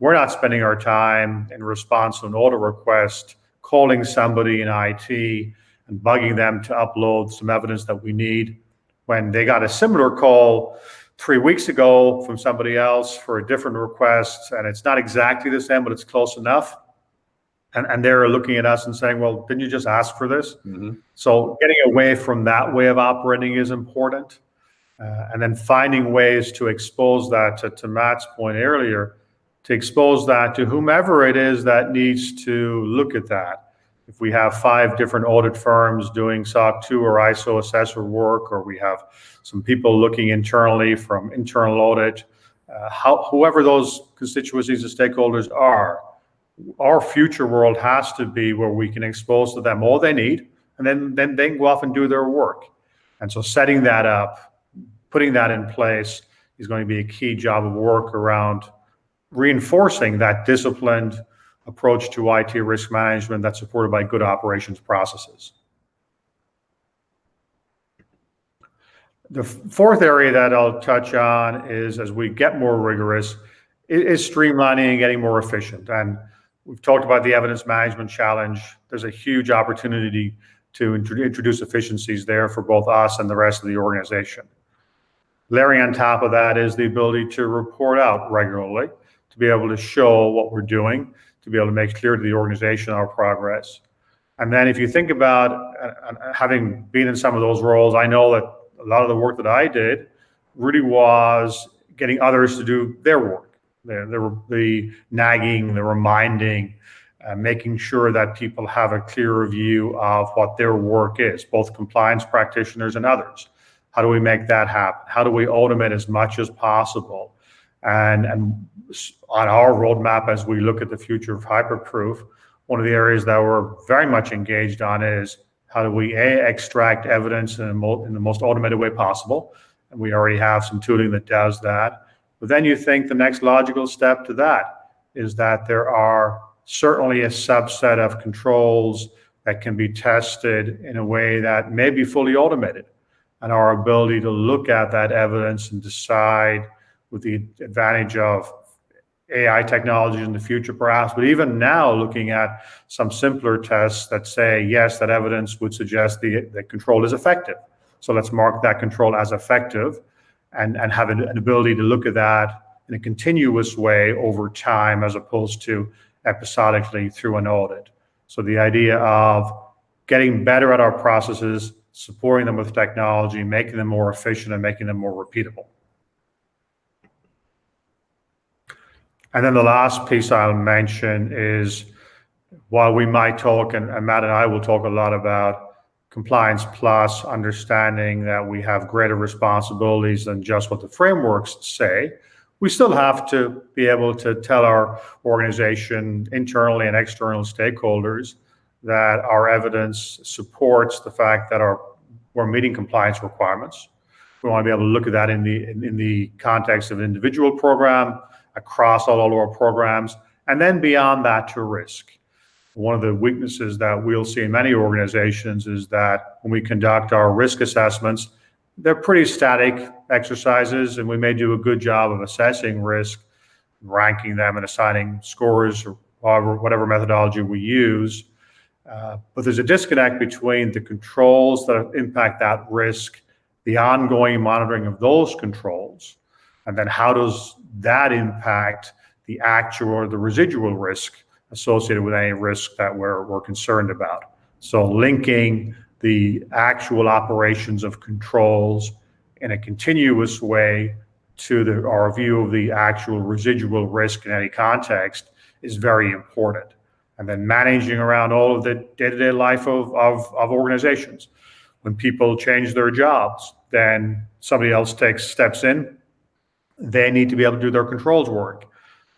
we're not spending our time in response to an audit request calling somebody in IT and bugging them to upload some evidence that we need when they got a similar call 3 weeks ago from somebody else for a different request, and it's not exactly the same, but it's close enough. And they're looking at us and saying, well, didn't you just ask for this? Mm-hmm. So getting away from that way of operating is important. And then finding ways to expose that, to Matt's point earlier, to expose that to whomever it is that needs to look at that. If we have 5 different audit firms doing SOC 2 or ISO assessor work, or we have some people looking internally from internal audit, whoever those constituencies and stakeholders are, our future world has to be where we can expose to them all they need, and then they can go off and do their work. And so setting that up, putting that in place is going to be a key job of work around reinforcing that disciplined approach to IT risk management that's supported by good operations processes. The 4th area that I'll touch on is, as we get more rigorous, is streamlining and getting more efficient. And we've talked about the evidence management challenge. There's a huge opportunity to introduce efficiencies there for both us and the rest of the organization. Layering on top of that is the ability to report out regularly, to be able to show what we're doing, to be able to make clear to the organization our progress. And then if you think about having been in some of those roles, I know that a lot of the work that I did really was getting others to do their work. The nagging, the reminding, making sure that people have a clearer view of what their work is, both compliance practitioners and others. How do we make that happen? How do we automate as much as possible? And on our roadmap, as we look at the future of hyperproof, one of the areas that we're very much engaged on is how do we extract evidence in the most automated way possible? And we already have some tooling that does that. But then you think the next logical step to that is that there are certainly a subset of controls that can be tested in a way that may be fully automated. And our ability to look at that evidence and decide, with the advantage of AI technologies in the future perhaps, but even now looking at some simpler tests that say, yes, that evidence would suggest the control is effective. So let's mark that control as effective and have an ability to look at that in a continuous way over time as opposed to episodically through an audit. So the idea of getting better at our processes, supporting them with technology, making them more efficient and making them more repeatable. And then the last piece I'll mention is, while we might talk, and Matt and I will talk a lot about compliance plus, understanding that we have greater responsibilities than just what the frameworks say, we still have to be able to tell our organization, internally and external stakeholders, that our evidence supports the fact that we're meeting compliance requirements. We want to be able to look at that in the context of an individual program, across all of our programs, and then beyond that to risk. One of the weaknesses that we'll see in many organizations is that when we conduct our risk assessments, they're pretty static exercises, and we may do a good job of assessing risk, ranking them and assigning scores or whatever methodology we use. But there's a disconnect between the controls that impact that risk, the ongoing monitoring of those controls, and then how does that impact the actual or the residual risk associated with any risk that we're concerned about. So linking the actual operations of controls in a continuous way to our view of the actual residual risk in any context is very important. And then managing around all of the day-to-day life of organizations. When people change their jobs, then somebody else steps in. They need to be able to do their controls work.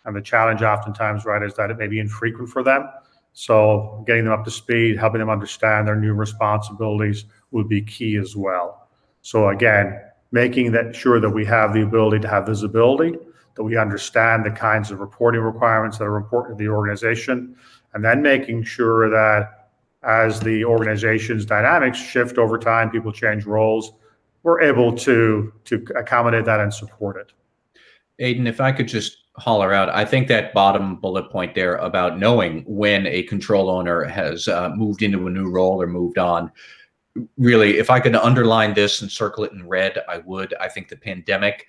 And the challenge oftentimes, right, is that it may be infrequent for them. So getting them up to speed, helping them understand their new responsibilities will be key as well. So again, making sure that we have the ability to have visibility, that we understand the kinds of reporting requirements that are important to the organization, and then making sure that as the organization's dynamics shift over time, people change roles, we're able to accommodate that and support it. Aidan, if I could just holler out, I think that bottom bullet point there about knowing when a control owner has moved into a new role or moved on, really, if I could underline this and circle it in red, I would. I think the pandemic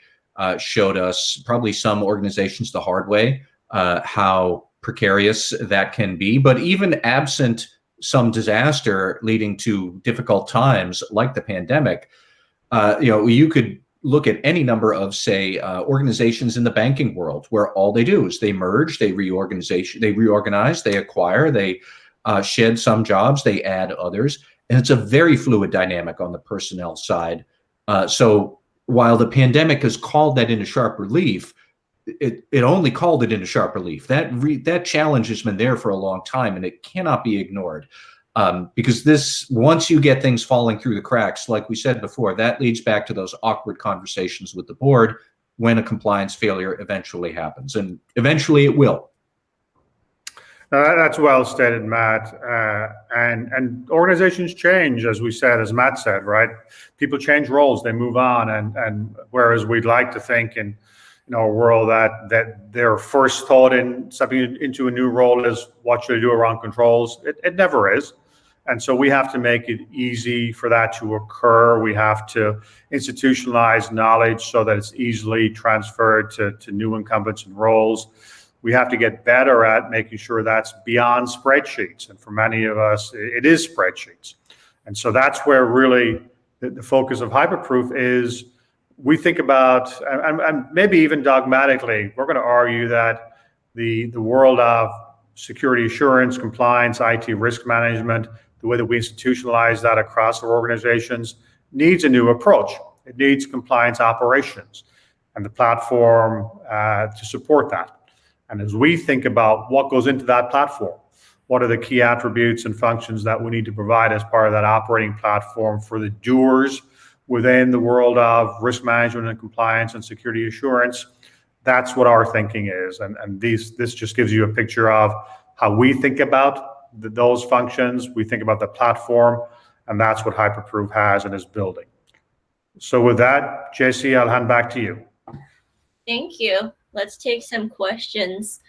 showed us, probably some organizations the hard way, how precarious that can be. But even absent some disaster leading to difficult times like the pandemic, you could look at any number of, say, organizations in the banking world where all they do is they merge, they reorganize, they acquire, they shed some jobs, they add others. And it's a very fluid dynamic on the personnel side. So while the pandemic has called that into sharp relief, it only called it into sharp relief. That challenge has been there for a long time, and it cannot be ignored. Because once you get things falling through the cracks, like we said before, that leads back to those awkward conversations with the board when a compliance failure eventually happens, and eventually it will. That's well stated, Matt. And organizations change, as Matt said, right? People change roles, they move on, and whereas we'd like to think in a world that their first thought in stepping into a new role is what should I do around controls. It never is. And so we have to make it easy for that to occur. We have to institutionalize knowledge so that it's easily transferred to new incumbents and roles. We have to get better at making sure that's beyond spreadsheets. And for many of us, it is spreadsheets. And so that's where really the focus of Hyperproof is. We think about, and maybe even dogmatically, we're going to argue that the world of security assurance, compliance, IT risk management, the way that we institutionalize that across our organizations needs a new approach. It needs compliance operations and the platform to support that. And as we think about what goes into that platform, what are the key attributes and functions that we need to provide as part of that operating platform for the doers within the world of risk management and compliance and security assurance, that's what our thinking is. And this just gives you a picture of how we think about those functions. We think about the platform, and that's what Hyperproof has and is building. So with that, JC, I'll hand back to you. Thank you. Let's take some questions.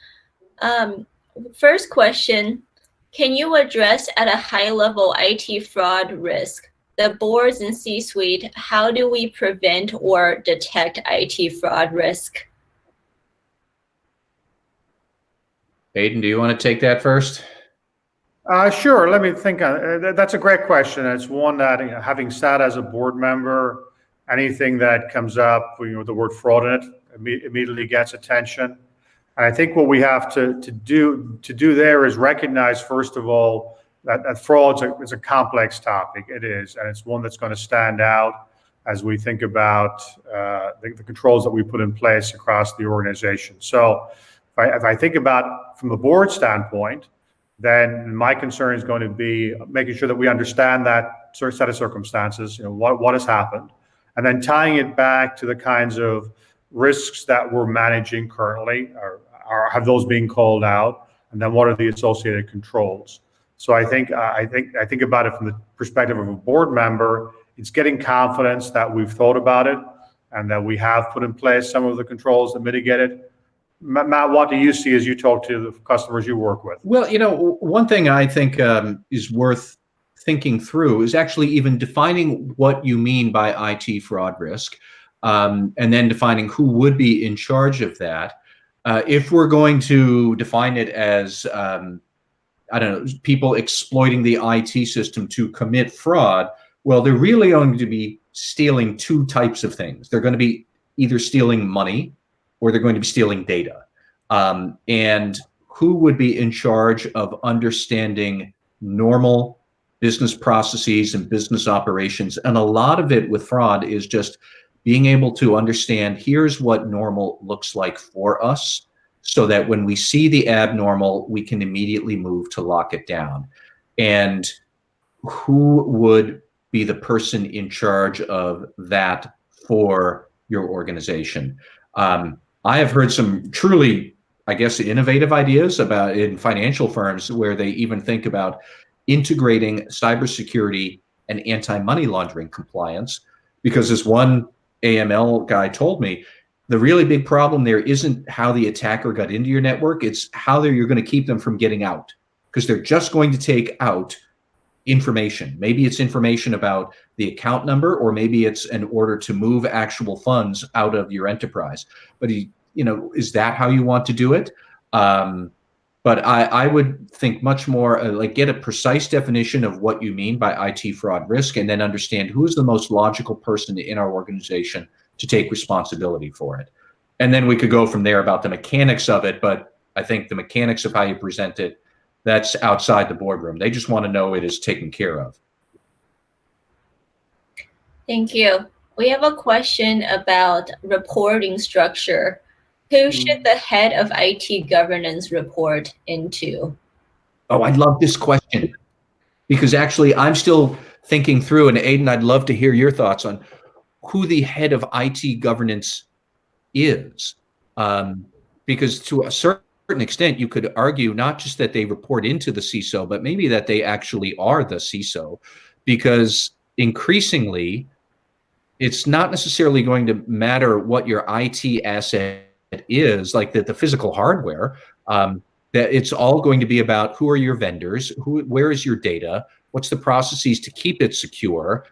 First question, can you address at a high level IT fraud risk? The boards and C-suite, how do we prevent or detect IT fraud risk? Aidan, do you want to take that first? Sure. Let me think. That's a great question. It's one that, having sat as a board member, anything that comes up with the word fraud in it immediately gets attention. And I think what we have to do there is recognize, first of all, that fraud is a complex topic. It is, and it's one that's going to stand out as we think about the controls that we put in place across the organization. So if I think about from the board standpoint, then my concern is going to be making sure that we understand that sort of set of circumstances, what has happened, and then tying it back to the kinds of risks that we're managing currently, or have those being called out, and then what are the associated controls. So I think about it from the perspective of a board member. It's getting confidence that we've thought about it and that we have put in place some of the controls that mitigate it. Matt, what do you see as you talk to the customers you work with? Well, one thing I think is worth thinking through is actually even defining what you mean by IT fraud risk, and then defining who would be in charge of that. If we're going to define it as, I don't know, people exploiting the IT system to commit fraud, well, they're really going to be stealing two types of things. They're going to be either stealing money or they're going to be stealing data. And who would be in charge of understanding normal business processes and business operations? And a lot of it with fraud is just being able to understand, here's what normal looks like for us, so that when we see the abnormal, we can immediately move to lock it down. And who would be the person in charge of that for your organization? I have heard some truly, I guess, innovative ideas about in financial firms where they even think about integrating cybersecurity and anti-money laundering compliance, because as one AML guy told me, the really big problem there isn't how the attacker got into your network, it's how you're going to keep them from getting out, because they're just going to take out information. Maybe it's information about the account number, or maybe it's an order to move actual funds out of your enterprise. But is that how you want to do it? But I would think much more like get a precise definition of what you mean by IT fraud risk, and then understand who is the most logical person in our organization to take responsibility for it. And then we could go from there about the mechanics of it. But I think the mechanics of how you present it, that's outside the boardroom. They just want to know it is taken care of. Thank you. We have a question about reporting structure. Who should the head of IT governance report into? Oh, I love this question, because actually I'm still thinking through, and Aidan, I'd love to hear your thoughts on who the head of IT governance is. Because to a certain extent, you could argue not just that they report into the CISO, but maybe that they actually are the CISO, because increasingly, it's not necessarily going to matter what your IT asset is, like the physical hardware, that it's all going to be about who are your vendors, where is your data, what's the processes to keep it secure,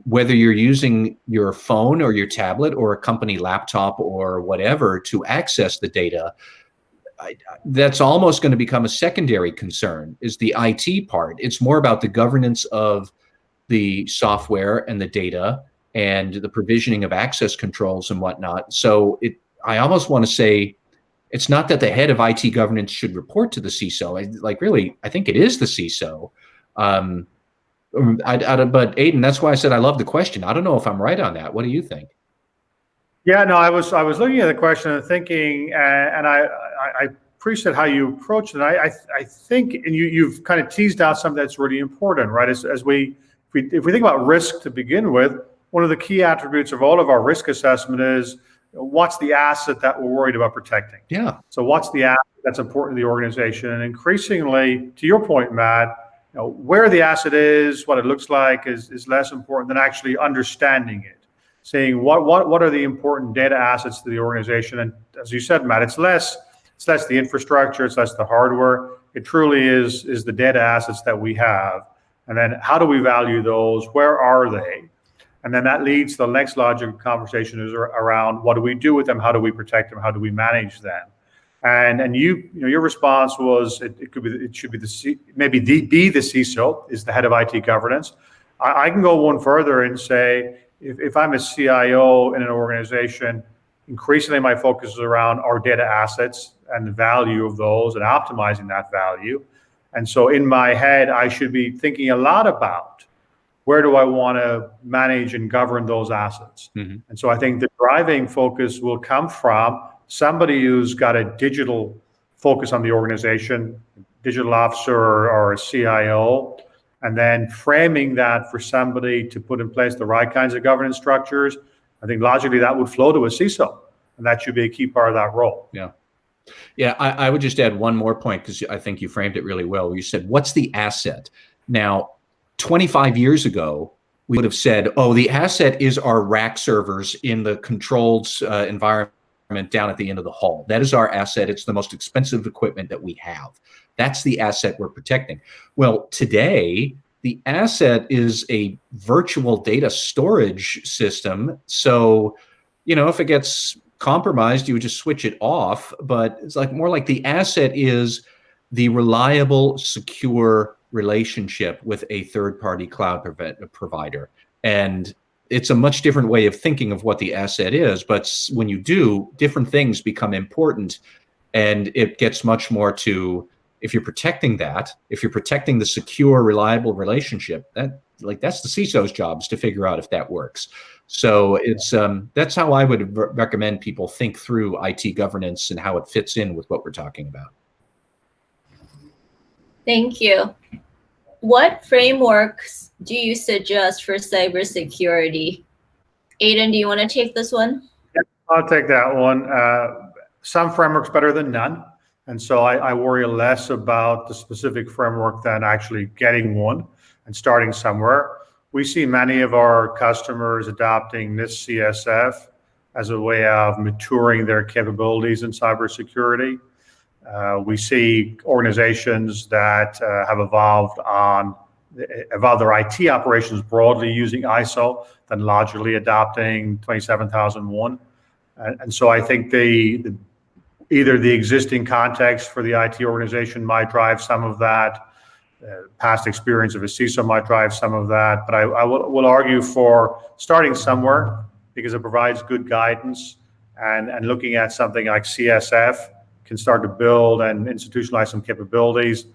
whether you're using your phone or your tablet or a company laptop or whatever to access the data. That's almost going to become a secondary concern, is the IT part. It's more about the governance of the software and the data and the provisioning of access controls and whatnot. So I almost want to say it's not that the head of IT governance should report to the CISO. I think it is the CISO. But Aiden, that's why I said I love the question. I don't know if I'm right on that. What do you think? Yeah, no, I was looking at the question and thinking, and I appreciate how you approached it. I think, and you've kind of teased out something that's really important, right? If we think about risk to begin with, one of the key attributes of all of our risk assessment is what's the asset that we're worried about protecting. Yeah. So what's the asset that's important to the organization? And increasingly, to your point, Matt, where the asset is, what it looks like is less important than actually understanding it. Saying what are the important data assets to the organization, and as you said, Matt, it's less the infrastructure, it's less the hardware. It truly is the data assets that we have, and then how do we value those? Where are they? And then that leads to the next logical conversation is around what do we do with them? How do we protect them? How do we manage them? And your response was it should be the CISO is the head of IT governance. I can go one further and say, if I'm a CIO in an organization, increasingly my focus is around our data assets and the value of those and optimizing that value. And so in my head, I should be thinking a lot about where do I want to manage and govern those assets. Mm-hmm. And so I think the driving focus will come from somebody who's got a digital focus on the organization, digital officer or a CIO, and then framing that for somebody to put in place the right kinds of governance structures. I think logically that would flow to a CISO, and that should be a key part of that role. Yeah. Yeah, I would just add one more point, because I think you framed it really well. You said, what's the asset? Now, 25 years ago, we would have said, oh, the asset is our rack servers in the controlled environment down at the end of the hall. That is our asset. It's the most expensive equipment that we have. That's the asset we're protecting. Well, today, the asset is a virtual data storage system. So, if it gets compromised, you would just switch it off. But it's more like the asset is the reliable, secure relationship with a third-party cloud provider. And it's a much different way of thinking of what the asset is. But when you do, different things become important. And it gets much more to, if you're protecting that, if you're protecting the secure, reliable relationship, that's the CISO's job, is to figure out if that works. So it's that's how I would recommend people think through IT governance and how it fits in with what we're talking about. Thank you. What frameworks do you suggest for cybersecurity? Aiden, do you want to take this one? Yeah, I'll take that one. Some frameworks better than none. And so I worry less about the specific framework than actually getting one and starting somewhere. We see many of our customers adopting NIST CSF as a way of maturing their capabilities in cybersecurity. We see organizations that have evolved their IT operations broadly using ISO, then logically adopting 27001. And so I think either the existing context for the IT organization might drive some of that, past experience of a CISO might drive some of that, but I will argue for starting somewhere because it provides good guidance, and looking at something like CSF can start to build and institutionalize some capabilities.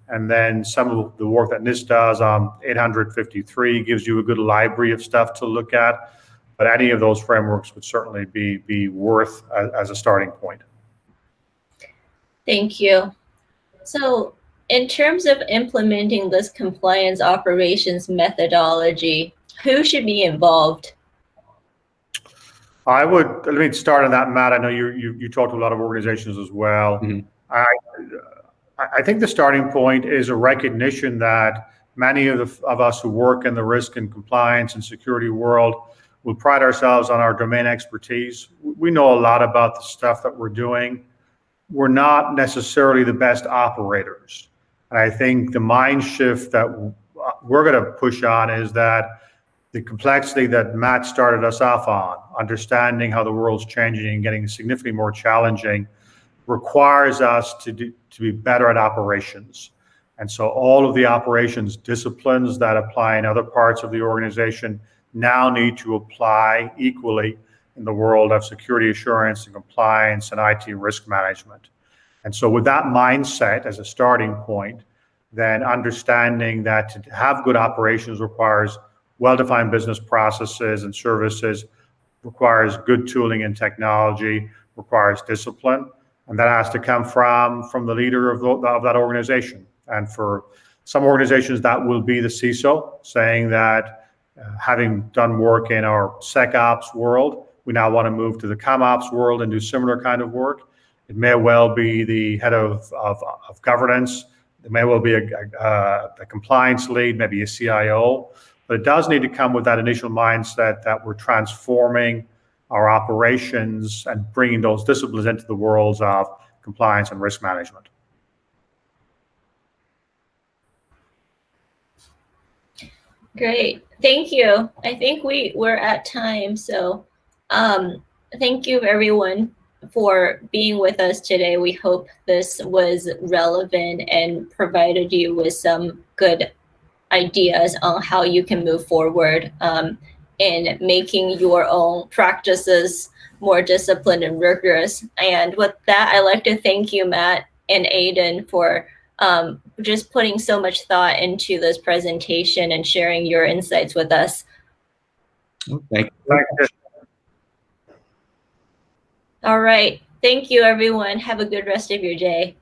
And then some of the work that NIST does on 853 gives you a good library of stuff to look at. But any of those frameworks would certainly be worth as a starting point. Thank you. So in terms of implementing this compliance operations methodology, who should be involved? Let me start on that, Matt. I know you talk to a lot of organizations as well. Mm-hmm. I think the starting point is a recognition that many of us who work in the risk and compliance and security world, We pride ourselves on our domain expertise. We know a lot about the stuff that we're doing. We're not necessarily the best operators. And I think the mind shift that we're going to push on is that the complexity that Matt started us off on, understanding how the world's changing and getting significantly more challenging, requires us to be better at operations. And so all of the operations disciplines that apply in other parts of the organization now need to apply equally in the world of security assurance and compliance and IT risk management. And so with that mindset as a starting point, then understanding that to have good operations requires well-defined business processes and services, requires good tooling and technology, requires discipline, and that has to come from the leader of that organization. And for some organizations, that will be the CISO, saying that having done work in our SecOps world, we now want to move to the ComOps world and do similar kind of work. It may well be the head of governance. It may well be a compliance lead, maybe a CIO. But it does need to come with that initial mindset that we're transforming our operations and bringing those disciplines into the worlds of compliance and risk management. Great. Thank you. I think we're at time. So thank you everyone for being with us today. We hope this was relevant and provided you with some good ideas on how you can move forward in making your own practices more disciplined and rigorous. And with that, I'd like to thank you, Matt and Aiden, for just putting so much thought into this presentation and sharing your insights with us. Thank you. All right. Thank you, everyone. Have a good rest of your day.